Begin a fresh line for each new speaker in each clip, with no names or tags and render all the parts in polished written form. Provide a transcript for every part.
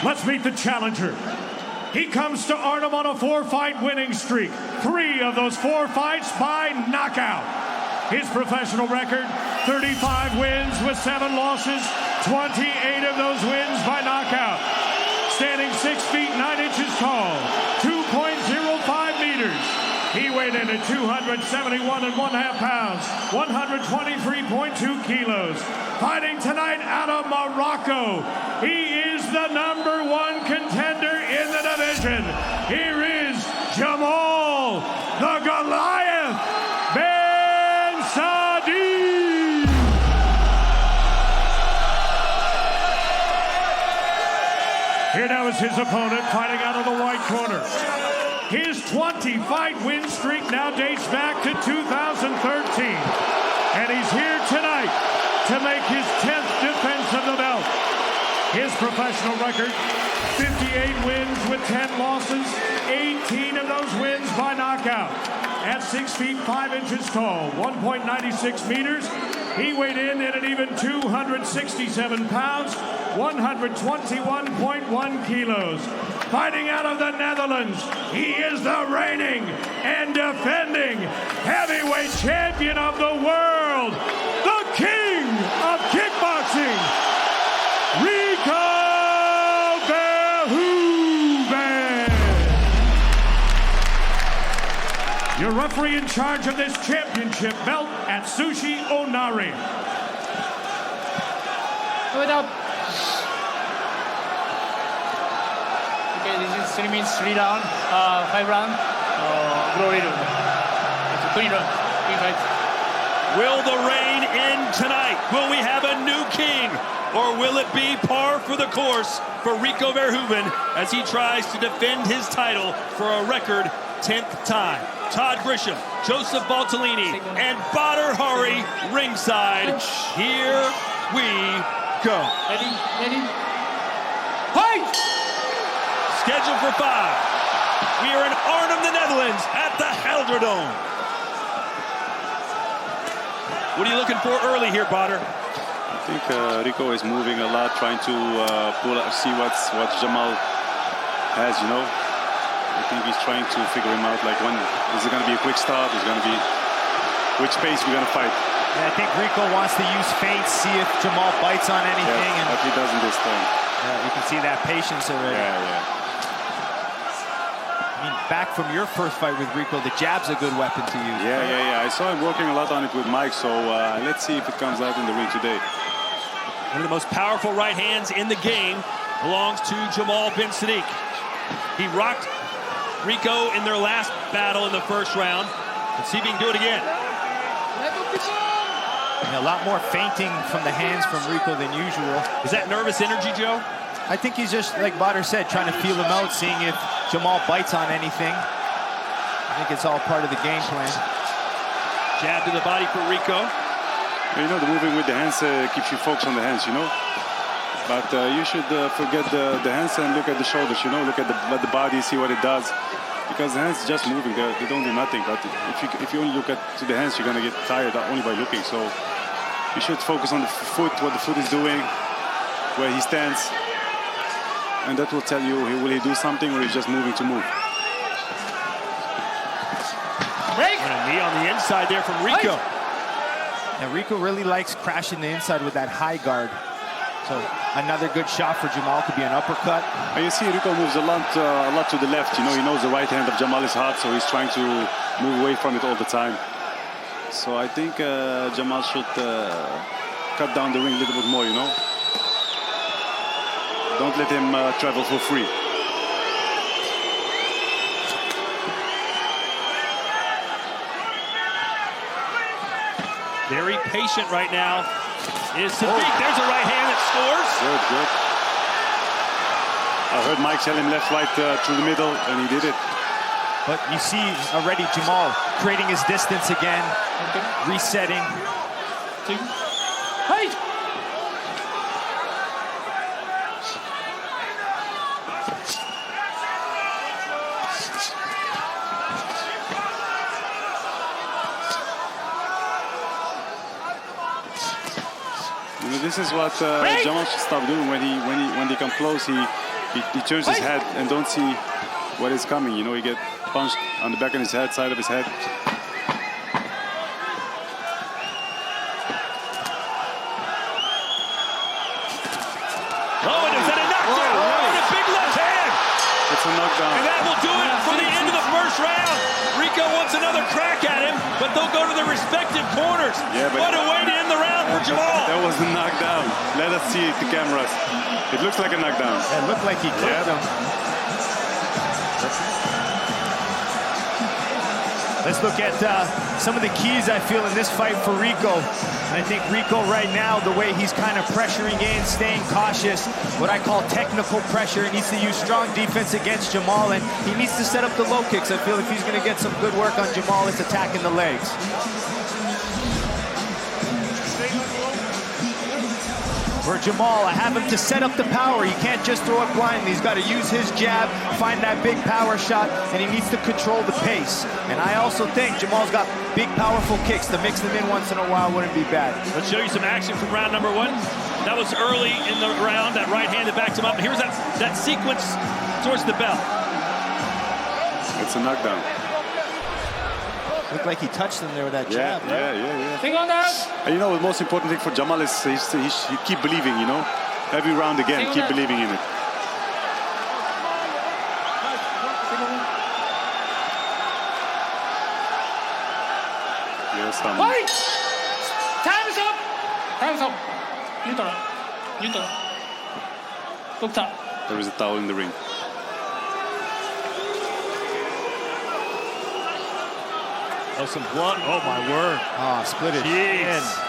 Let's meet the challenger. He comes to Arnhem on a 4-fight winning streak. 3 of those 4 fights by knockout. His professional record, 35 wins with 7 losses, 28 of those wins by knockout. Standing 6 feet 9 inches tall, 2.05 meters. He weighed in at 271.5 pounds, 123.2 kilos. Fighting tonight out of Morocco, he is the #1 contender in the division. Here is Jamal, the Goliath, Ben Saddik. Here now is his opponent fighting out of the white corner. His 20-fight win streak now dates back to 2013. And he's here tonight to make his 10th defense of the belt. His professional record, 58 wins with 10 losses, 18 of those wins by knockout. At 6 feet 5 inches tall, 1.96 meters, he weighed in at an even 267 pounds, 121.1 kilos. Fighting out of the Netherlands, he is the reigning and defending heavyweight champion of the world, the king of kickboxing, Rico Verhoeven. Your referee in charge of this championship belt at Sushi Onari.
What up? Okay, this is 3 minutes, 3 round, 5 round, glory room. It's a 3 round, 3 fights.
Will the reign end tonight? Will we have a new king? Or will it be par for the course for Rico Verhoeven as he tries to defend his title for a record 10th time? Todd Grisham, Joseph Baltellini, and Badr Hari ringside. Here we go.
Ready, ready. Fight!
Scheduled for 5. We are in Arnhem, the Netherlands at the Helderdome. What are you looking for early here, Badr?
I think Rico is moving a lot, trying to see what Jamal has, you know. I think he's trying to figure him out, like when is it going to be a quick start, is it going to be which pace we're going to fight.
Yeah, I think Rico wants to use feints, see if Jamal bites on anything.
Yeah, but he doesn't this time.
Yeah, you can see that patience already.
Yeah.
I mean, back from your first fight with Rico, the jab's a good weapon to use.
Yeah. I saw him working a lot on it with Mike, so let's see if it comes out in the ring today.
One of the most powerful right hands in the game belongs to Jamal bin Saddik. He rocked Rico in their last battle in the first round. Let's see if he can do it again.
A lot more feinting from the hands from Rico than usual.
Is that nervous energy, Joe?
I think he's just, like Badr said, trying to feel him out, seeing if Jamal bites on anything. I think it's all part of the game plan.
Jab to the body for Rico.
You know, the moving with the hands keeps you focused on the hands, you know. But you should forget the hands and look at the shoulders, you know. Look at the body, see what it does. Because the hands are just moving, they don't do nothing. But if you only look to the hands, you're going to get tired only by looking. So you should focus on the foot, what the foot is doing, where he stands. And that will tell you, will he do something or he's just moving to move.
And a knee on the inside there from Rico.
Now Rico really likes crashing the inside with that high guard. So another good shot for Jamal could be an uppercut.
And you see Rico moves a lot to the left. You know, he knows the right hand of Jamal is hot, so he's trying to move away from it all the time. So I think Jamal should cut down the ring a little bit more, you know. Don't let him travel for free.
Very patient right now is Saddik. There's a right hand that scores.
Good. I heard Mike tell him left, right through the middle, and he did it.
But you see already Jamal creating his distance again, resetting.
Fight!
This is what Jamal should stop doing when they come close. He He turns his head and don't see what is coming. You know, he get punched on the back of his head, side of his head.
Oh, and is that a knockdown? Oh, and a big left hand.
It's a knockdown.
And that will do it for the end of the first round. Rico wants another crack at him, but they'll go to their respective corners.
Yeah, but
what a way to end the round for Jamal.
That was a knockdown. Let us see the cameras. It looks like a knockdown.
It looked like he clipped him. Let's look at some of the keys I feel in this fight for Rico. And I think Rico right now, the way he's kind of pressuring in, staying cautious, what I call technical pressure. He needs to use strong defense against Jamal, and he needs to set up the low kicks. I feel if he's going to get some good work on Jamal, it's attacking the legs. For Jamal, I have him to set up the power. He can't just throw it blindly. He's got to use his jab, find that big power shot, and he needs to control the pace. And I also think Jamal's got big, powerful kicks. To mix them in once in a while wouldn't be bad.
Let's show you some action from round number one. That was early in the round, that right hand that backed him up. And here's that sequence towards the bell.
It's a knockdown.
Looked like he touched him there with that jab, right?
Yeah.
Think on that.
And you know, the most important thing for Jamal is he keep believing, you know? Every round again, keep believing in it. Yes,
Wait! Time's up! Time's up. Neutral. Neutral. Doctor.
there is a towel in the ring.
Oh, some blood. Oh, my word.
Oh, split it.
Jeez.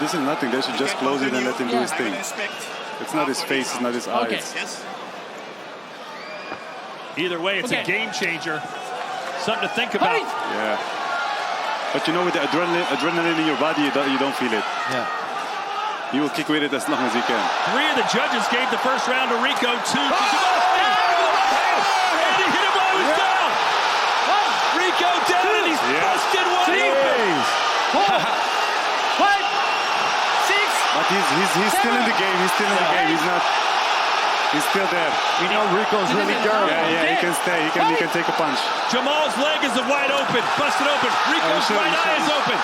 This is nothing. They should just close it and let him do his thing. It's not his face, it's not his eyes.
Either way, it's a game changer. Something to think about.
Yeah. But you know, with the adrenaline in your body, you don't feel it.
Yeah.
You will kick with it as long as you can.
3 of the judges gave the first round to Rico, 2 to Jamal. And he hit him while he was down. Rico down, and he's busted wide open.
4, 5, 6.
But he's still in the game. He's still in the game. He's still there.
We know Rico's really durable.
Yeah, he can stay. He can take a punch.
Jamal's leg is wide open, busted open. Rico's right eye is open.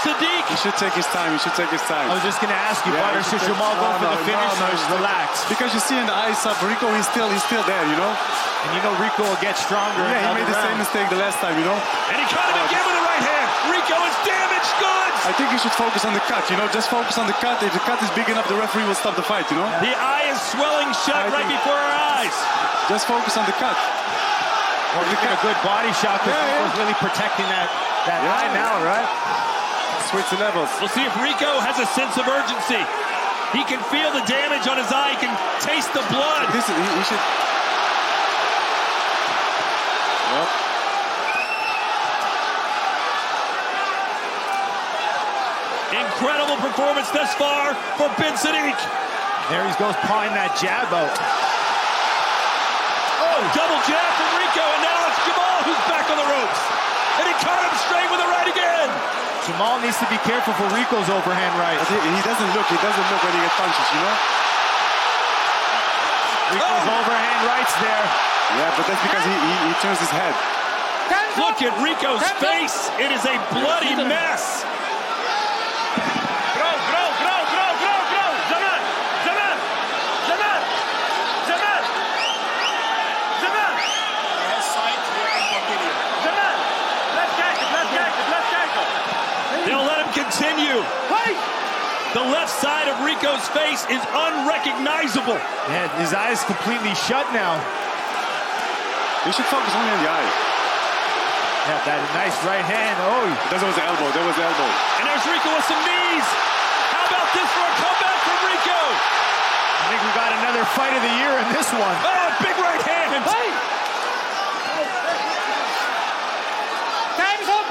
Saddik.
He should take his time. He should take his time.
I was just going to ask you, Butter, should Jamal go for the finish or relax?
Because you see in the eyes of Rico, he's still there, you know?
And you know Rico will get stronger.
Yeah, he made the same mistake the last time, you know?
And he caught him again with the right hand. Rico is damaged goods.
I think you should focus on the cut, you know? Just focus on the cut. If the cut is big enough, the referee will stop the fight, you know?
The eye is swelling shut right before our eyes.
Just focus on the cut.
Or you get a good body shot because Rico's really protecting that eye now, right?
Switch the levels.
We'll see if Rico has a sense of urgency. He can feel the damage on his eye. He can taste the blood.
He should... Well.
Incredible performance thus far for Ben Saddik.
There he goes pawing that jab out.
Oh, double jab from Rico, and now it's Jamal who's back on the ropes. And he caught him straight with a right again.
Jamal needs to be careful for Rico's overhand right.
He doesn't look when he gets punches, you know?
Rico's overhand rights there.
Yeah, but that's because he turns his head.
Look at Rico's face. It is a bloody mess. They'll let him continue. The left side of Rico's face is unrecognizable.
Yeah, his eyes completely shut now.
You should focus only on the eye.
Yeah, that nice right hand. Oh,
that was the elbow. That was the elbow.
And there's Rico with some knees. How about this for a comeback from Rico?
I think we got another fight of the year in this one.
Oh, a big right hand.
Time's up.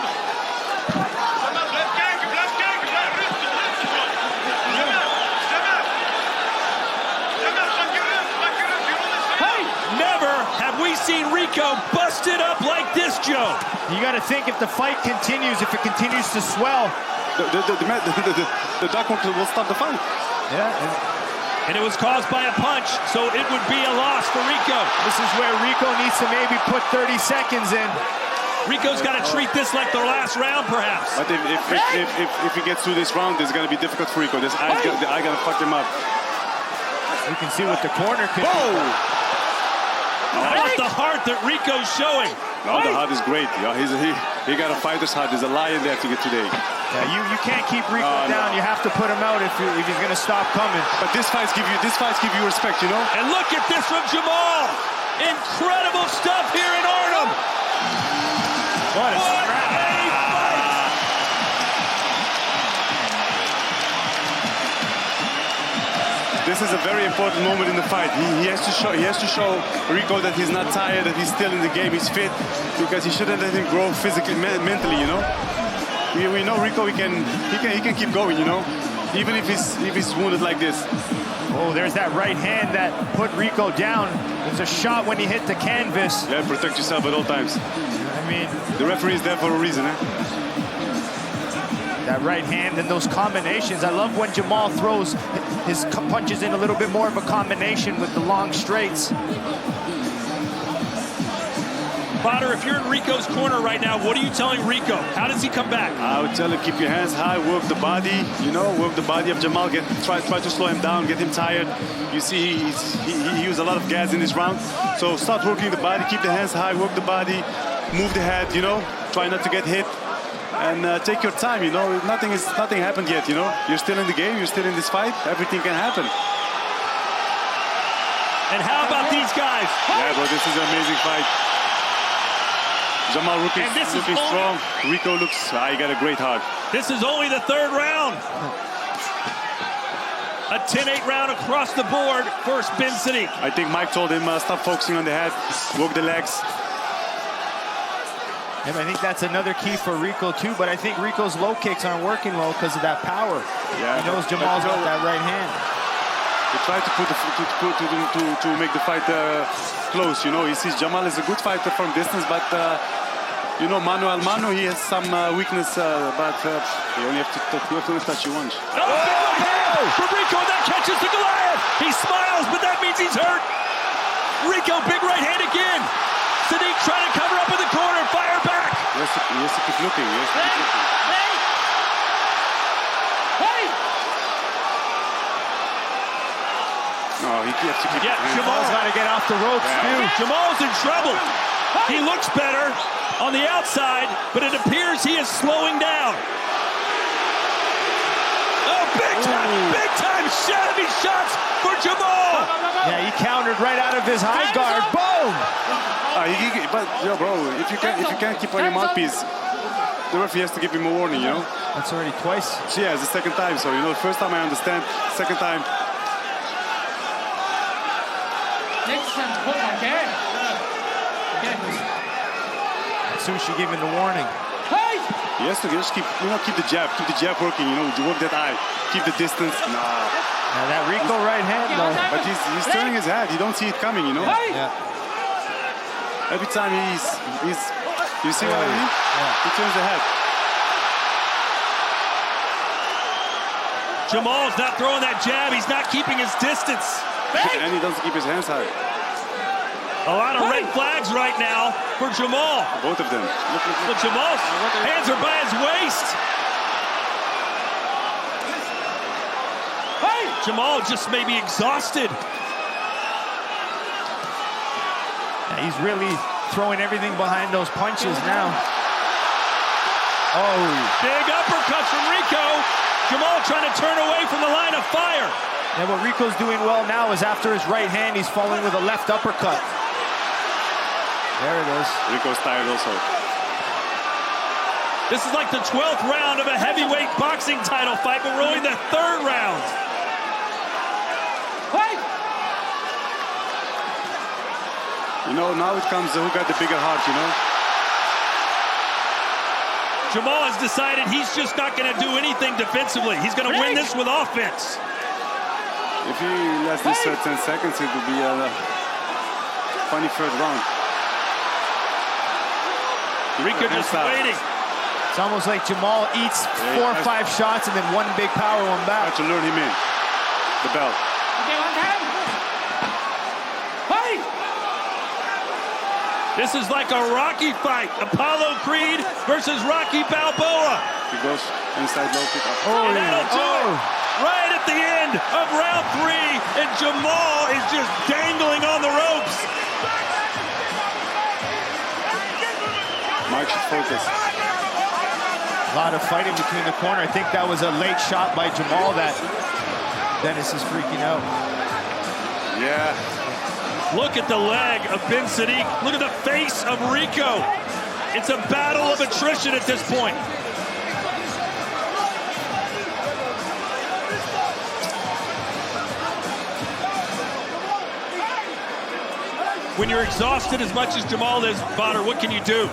Never have we seen Rico busted up like this, Joe.
You got to think if the fight continues, if it continues to swell.
The doctor will stop the fight.
Yeah.
And it was caused by a punch, so it would be a loss for Rico.
This is where Rico needs to maybe put 30 seconds in.
Rico's got to treat this like their last round, perhaps.
But if he gets through this round, it's going to be difficult for Rico. The eye going to fuck him up.
You can see what the corner could do.
How about the heart that Rico's showing?
No, the heart is great. Yeah, he got a fighter's heart. There's a lion there to get today.
Yeah, you can't keep Rico down. You have to put him out if he's going to stop coming.
But this fights give you respect, you know.
And look at this from Jamal. Incredible stuff here in Arnhem.
What a
fight!
This is a very important moment in the fight. He has to show Rico that he's not tired, that he's still in the game, he's fit, because he shouldn't let him grow physically, mentally, you know. We know Rico, he can keep going, you know, even if he's wounded like this.
Oh, there's that right hand that put Rico down. There's a shot when he hit the canvas.
Yeah, protect yourself at all times.
I mean,
the referee is there for a reason, eh?
That right hand and those combinations. I love when Jamal throws his punches in a little bit more of a combination with the long straights.
Potter, if you're in Rico's corner right now, what are you telling Rico? How does he come back?
I would tell him, keep your hands high, work the body, you know, work the body of Jamal, try to slow him down, get him tired. You see, he used a lot of gas in this round. So start working the body, keep the hands high, work the body, move the head, you know, try not to get hit. And take your time, you know, nothing happened yet, you know. You're still in the game, you're still in this fight, everything can happen.
And how about these guys?
Yeah, but this is an amazing fight. Jamal looking strong. Rico looks, he got a great heart.
This is only the third round. A 10-8 round across the board for Saddik.
I think Mike told him, stop focusing on the head, work the legs.
And I think that's another key for Rico too, but I think Rico's low kicks aren't working well because of that power.
Yeah,
he knows Jamal's got that right hand.
He tried to make the fight close, you know. He sees Jamal is a good fighter from distance, but you know, mano al mano, he has some weakness, but you only have to touch you once.
Oh, from Rico, that catches the Goliath. He smiles, but that means he's hurt. Rico, big right hand again. Saddik trying to cover up in the corner, fire back.
He has to keep looking. No, he has to keep.
Yeah,
Jamal's got to get off the ropes too.
Jamal's in trouble. He looks better on the outside, but it appears he is slowing down. Oh, big time shabby shots for Jamal.
Yeah, he countered right out of his high guard. Boom!
But yo, bro, if you can't keep on your mouthpiece, the referee has to give him a warning, you know.
That's already twice.
Yeah, it's the second time. So you know, the first time I understand, second time.
Next time, hold on, okay?
Sushi gave him the warning.
He has to just keep the jab working, you know, work that eye, keep the distance. Nah.
Now that Rico right hand, though.
But he's turning his head. You don't see it coming, you know.
Yeah.
Every time you see what I mean? Yeah. He turns the head.
Jamal's not throwing that jab. He's not keeping his distance.
And he doesn't keep his hands high.
A lot of red flags right now for Jamal.
Both of them. Look.
But Jamal's hands are by his waist. Jamal just may be exhausted.
Yeah, he's really throwing everything behind those punches now. Oh.
Big uppercut from Rico. Jamal trying to turn away from the line of fire.
And what Rico's doing well now is after his right hand, he's following with a left uppercut. There it is.
Rico's tired also.
This is like the 12th round of a heavyweight boxing title fight, but we're only the third round.
You know, now it comes to who got the bigger heart, you know.
Jamal has decided he's just not going to do anything defensively. He's going to win this with offense.
If he lets this 10 seconds, it will be a funny third round.
Rico just waiting.
It's almost like Jamal eats 4 or 5 shots and then one big power one back.
Try to lure him in. The bell.
This is like a Rocky fight. Apollo Creed versus Rocky Balboa.
He goes inside low kick.
And that'll do it. Right at the end of round 3, and Jamal is just dangling on the ropes.
Mike should focus.
A lot of fighting between the corner. I think that was a late shot by Jamal that Dennis is freaking out.
Yeah.
Look at the leg of Ben Saddik. Look at the face of Rico. It's a battle of attrition at this point. When you're exhausted as much as Jamal is, Bonner, what can you do?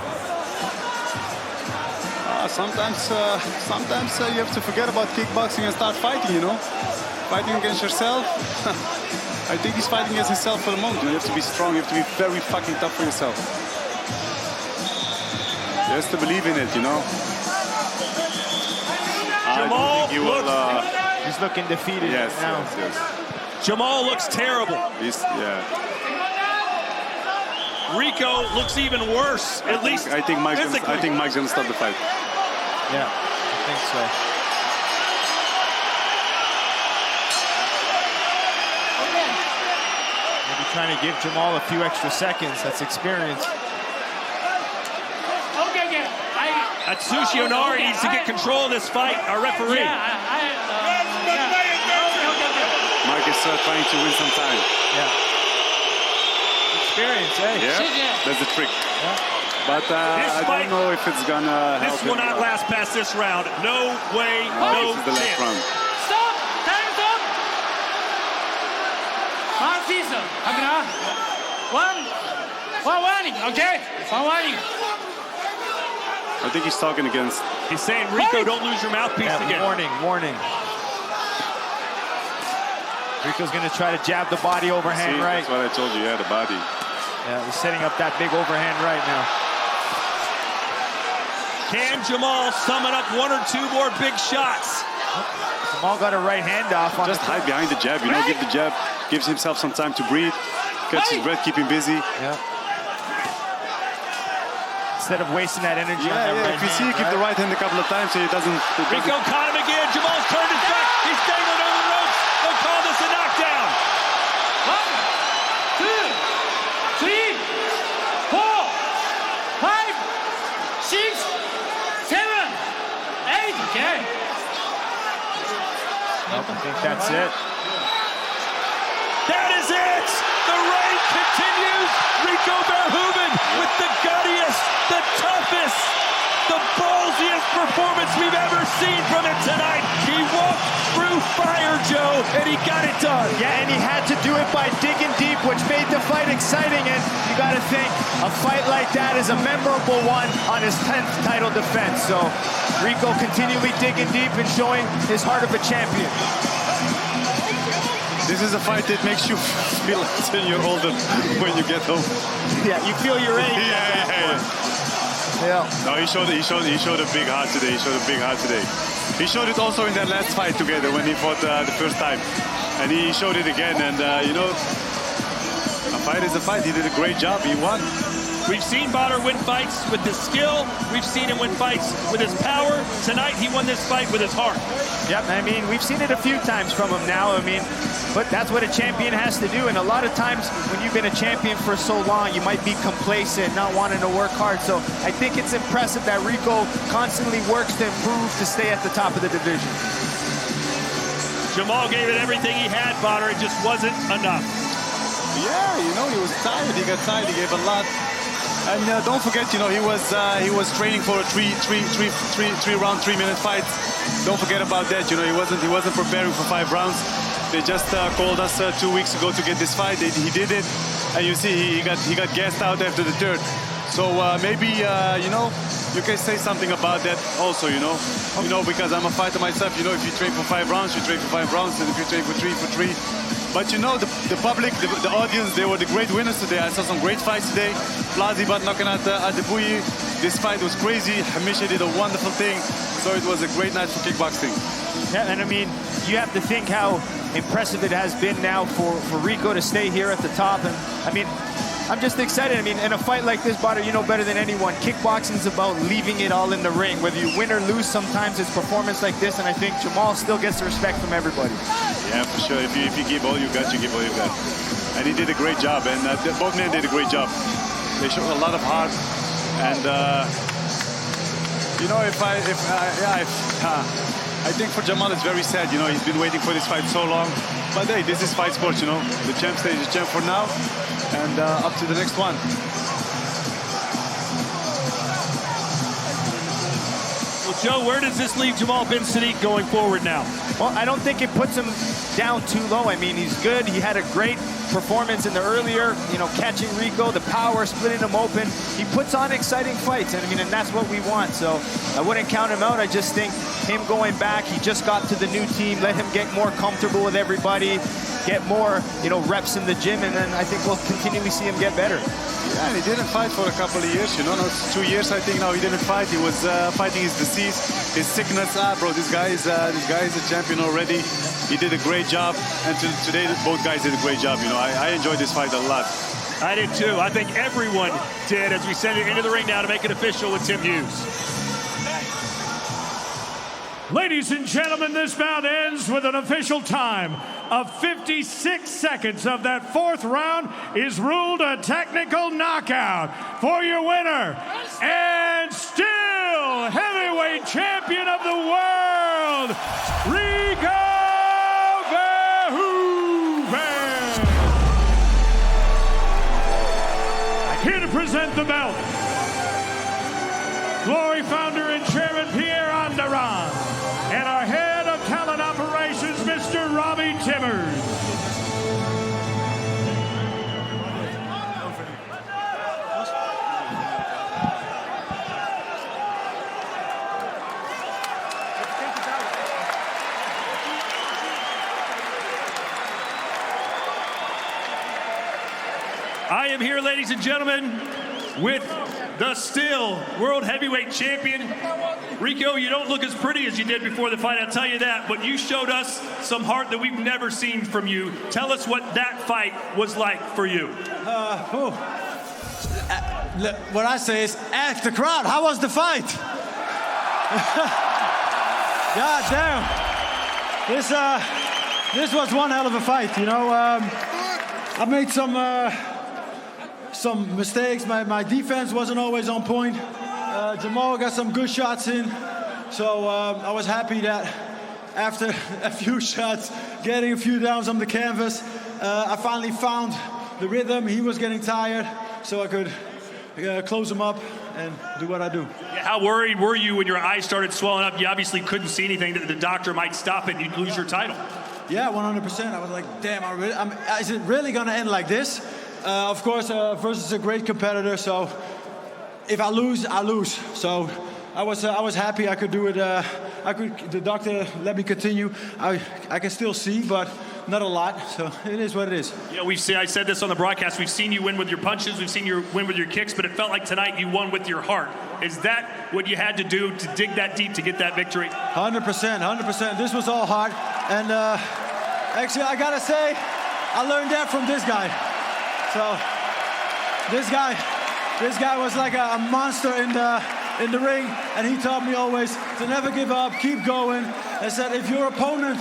Sometimes you have to forget about kickboxing and start fighting, you know? Fighting against yourself. I think he's fighting against himself for the moment. You have to be strong. You have to be very fucking tough for yourself. He has to believe in it, you know?
Jamal
He's looking defeated now.
Yes.
Jamal looks terrible.
Yeah.
Rico looks even worse, at least
I think Mike's gonna stop the fight.
Yeah, I think so. Maybe trying to give Jamal a few extra seconds. That's experience.
Atsushi Onari needs to get control of this fight, our referee.
Mike is trying to win some time.
Yeah. Experience, eh?
Yeah, that's the trick.
Yeah.
But I don't know if it's gonna help.
This will not last past this round. No way, no
This is the last
chance.
round.
Stop! Time stop! One season. One warning, okay? One warning.
I think he's talking against.
He's saying, Rico, don't lose your mouthpiece again.
Warning. Rico's gonna try to jab the body overhand right.
That's what I told you, the body.
Yeah, he's setting up that big overhand right now.
Can Jamal summon up 1 or 2 more big shots?
Jamal got a right hand off on
Just hide behind the jab, you know, give the jab, gives himself some time to breathe, catch his breath, keep him busy.
Yeah. Instead of wasting that energy on that right
if you see,
hand,
give the right hand a couple of times so he doesn't...
Rico caught him again. Jamal's turned his back. He's dangling over the ropes. They'll call this a knockdown.
1, 2, 3, 4, 5, 6, 7, 8. Okay.
I think that's it.
That is it. The reign continues. Rico Verhoeven with the guttiest, the toughest, the ballsiest performance we've ever seen from him tonight. He walked through fire, Joe, and he got it done.
Yeah, and he had to do it by digging deep, which made the fight exciting. And you got to think, a fight like that is a memorable one on his 10th title defense. So Rico continually digging deep and showing his heart of a champion.
This is a fight that makes you feel like 10 years older when you get home.
Yeah, you feel your age. Yeah.
No, he showed a big heart today. He showed it also in that last fight together when he fought the first time, and he showed it again. And you know, a fight is a fight. He did a great job. He won.
We've seen Bonner win fights with his skill. We've seen him win fights with his power. Tonight, he won this fight with his heart.
Yep, I mean, we've seen it a few times from him now. I mean, but that's what a champion has to do. And a lot of times when you've been a champion for so long, you might be complacent, not wanting to work hard. So I think it's impressive that Rico constantly works to improve to stay at the top of the division.
Jamal gave it everything he had, Bonner. It just wasn't enough.
Yeah, you know, he was tired. He got tired. He gave a lot. And don't forget, you know, he was training for a three-round, 3-minute fight. Don't forget about that. You know, he wasn't preparing for 5 rounds. They just called us 2 weeks ago to get this fight. He did it, and you see he got gassed out after the third. So maybe you know, you can say something about that also. You know, because I'm a fighter myself. You know, if you train for 5 rounds, you train for 5 rounds, and if you train for 3. But you know, the public, the audience, they were the great winners today. I saw some great fights today. Plazibat knocking out Adebuyi. This fight was crazy. Hamisha did a wonderful thing. So it was a great night for kickboxing.
Yeah, and I mean, you have to think how impressive it has been now for Rico to stay here at the top. And I mean, I'm just excited. I mean, in a fight like this, Bader, you know better than anyone, kickboxing is about leaving it all in the ring. Whether you win or lose, sometimes it's performance like this, and I think Jamal still gets the respect from everybody.
Yeah, for sure. If you give all you got, you give all you got. And he did a great job, and both men did a great job. They showed a lot of heart, and you know, I think for Jamal it's very sad. You know, he's been waiting for this fight so long. But hey, this is fight sports. You know, the champ stays the champ for now, and up to the next one.
Well, Joe, where does this leave Jamal bin Saddik going forward now?
Well, I don't think it puts him down too low. I mean, he's good. He had a great performance in the earlier, you know, catching Rico, the power, splitting him open. He puts on exciting fights, and I mean, and that's what we want. So I wouldn't count him out. I just think him going back, he just got to the new team. Let him get more comfortable with everybody, get more, you know, reps in the gym, and then I think we'll continually see him get better.
Yeah, and he didn't fight for a couple of years, you know. No, it's 2 years, I think, now he didn't fight. He was fighting his disease, his sickness. Bro, this guy is a champion already. He did a great job, and today both guys did a great job. You know, I enjoyed this fight a lot.
I did too. I think everyone did as we send it into the ring now to make it official with Tim Hughes.
Ladies and gentlemen, this bout ends with an official time of 56 seconds of that fourth round is ruled a technical knockout for your winner and still heavyweight champion of the world, Rico Verhoeven. Here to present the belt, Glory founder and chairman Pierre Andaran, and our head of talent operations, Mr. Robbie Timmers.
I am here, ladies and gentlemen, with the still world heavyweight champion. Rico, you don't look as pretty as you did before the fight, I'll tell you that, but you showed us some heart that we've never seen from you. Tell us what that fight was like for you.
What I say is, ask the crowd, how was the fight? God damn. This was one hell of a fight, you know. I made some mistakes. My defense wasn't always on point. Jamal got some good shots in. So I was happy that after a few shots, getting a few downs on the canvas, I finally found the rhythm. He was getting tired, so I could close him up and do what I do.
Yeah, how worried were you when your eyes started swelling up? You obviously couldn't see anything, that the doctor might stop it and you'd lose your title.
Yeah, 100%. I was like, damn, is it really going to end like this? Of course, versus a great competitor, so if I lose, I lose. So I was happy I could do it. The doctor let me continue. I can still see, but not a lot. So it is what it is.
Yeah, I said this on the broadcast. We've seen you win with your punches. We've seen you win with your kicks, but it felt like tonight you won with your heart. Is that what you had to do to dig that deep to get that victory?
100%, 100%. This was all hard, and actually, I gotta say, I learned that from this guy. So this guy was like a monster in the ring, and he taught me always to never give up, keep going. And said, if your opponent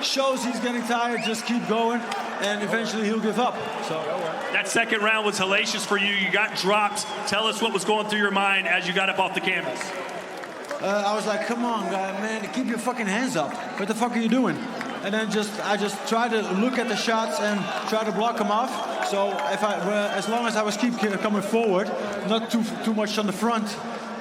shows he's getting tired, just keep going, and eventually he'll give up. So
that second round was hellacious for you. You got dropped. Tell us what was going through your mind as you got up off the canvas.
I was like, come on, man, keep your fucking hands up. What the fuck are you doing? And then I just tried to look at the shots and try to block them off. So as long as I was keep coming forward, not too much on the front,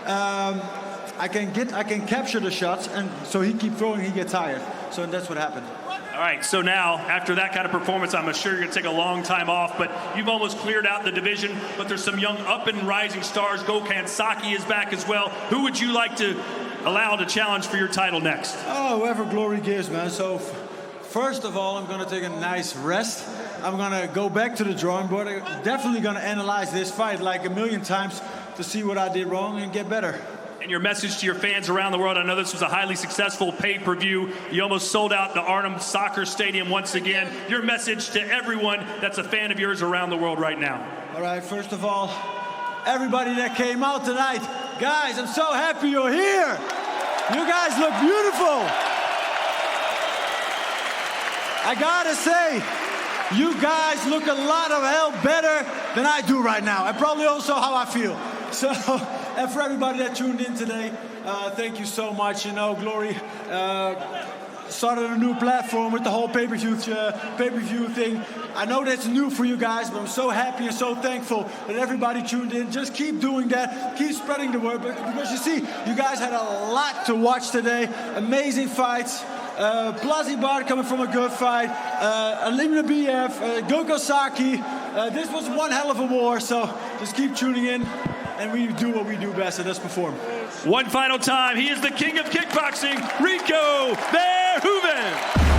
I can capture the shots, and so he keep throwing, he get tired. So that's what happened.
All right, so now, after that kind of performance, I'm sure you're going to take a long time off, but you've almost cleared out the division, but there's some young up and rising stars. Gokhan Saki is back as well. Who would you like to allow to challenge for your title next?
Oh, whoever glory gives, man. So first of all, I'm going to take a nice rest. I'm going to go back to the drawing board. I'm definitely going to analyze this fight like a million times to see what I did wrong and get better.
And your message to your fans around the world. I know this was a highly successful pay-per-view. You almost sold out the Arnhem Soccer Stadium once again. Your message to everyone that's a fan of yours around the world right now.
All right, first of all, everybody that came out tonight, guys, I'm so happy you're here. You guys look beautiful. I gotta say, you guys look a lot of hell better than I do right now, and probably also how I feel. So, and for everybody that tuned in today, thank you so much. You know, Glory started a new platform with the whole pay-per-view thing. I know that's new for you guys, but I'm so happy and so thankful that everybody tuned in. Just keep doing that. Keep spreading the word, because you see, you guys had a lot to watch today. Amazing fights. Plazi Bart coming from a good fight. Alimna BF, Gokosaki. This was one hell of a war, so just keep tuning in, and we do what we do best, and that's perform.
One final time, he is the king of kickboxing, Rico Verhoeven.